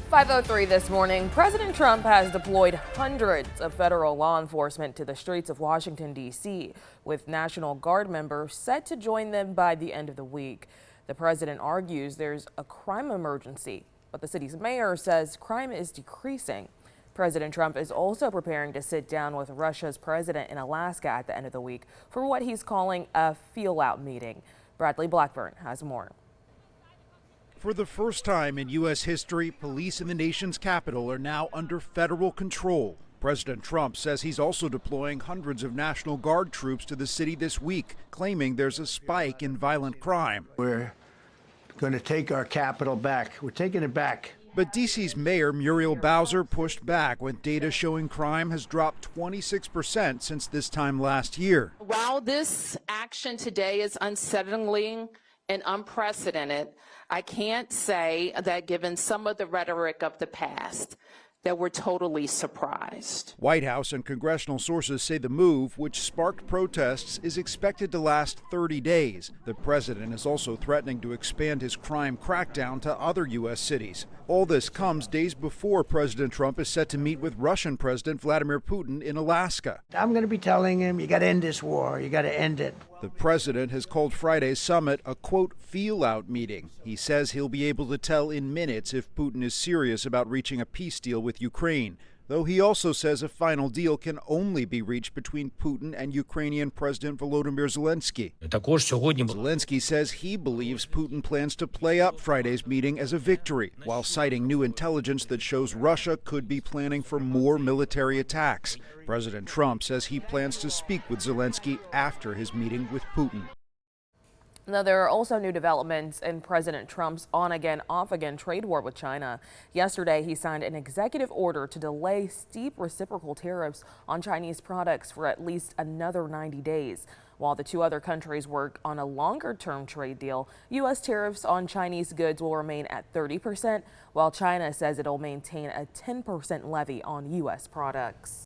5:03 this morning, President Trump has deployed hundreds of federal law enforcement to the streets of Washington, D.C., with National Guard members set to join them by the end of the week. The president argues there's a crime emergency, but the city's mayor says crime is decreasing. President Trump is also preparing to sit down with Russia's president in Alaska at the end of the week for what he's calling a feel-out meeting. Bradley Blackburn has more. For the first time in U.S. history, police in the nation's capital are now under federal control. President Trump says he's also deploying hundreds of National Guard troops to the city this week, claiming there's a spike in violent crime. We're going to take our capital back. We're taking it back. But D.C.'s Mayor Muriel Bowser pushed back with data showing crime has dropped 26% since this time last year. While this action today is unsettling and unprecedented, I can't say that given some of the rhetoric of the past, that we're totally surprised. White House and congressional sources say the move, which sparked protests, is expected to last 30 days. The president is also threatening to expand his crime crackdown to other U.S. cities. All this comes days before President Trump is set to meet with Russian President Vladimir Putin in Alaska. I'm going to be telling him, you got to end this war. You got to end it. The president has called Friday's summit a, quote, feel-out meeting. He says he'll be able to tell in minutes if Putin is serious about reaching a peace deal with Ukraine, though he also says a final deal can only be reached between Putin and Ukrainian President Volodymyr Zelensky. Zelensky says he believes Putin plans to play up Friday's meeting as a victory, while citing new intelligence that shows Russia could be planning for more military attacks. President Trump says he plans to speak with Zelensky after his meeting with Putin. Now, there are also new developments in President Trump's on-again, off-again trade war with China. Yesterday, he signed an executive order to delay steep reciprocal tariffs on Chinese products for at least another 90 days. While the two other countries work on a longer-term trade deal, U.S. tariffs on Chinese goods will remain at 30%, while China says it'll maintain a 10% levy on U.S. products.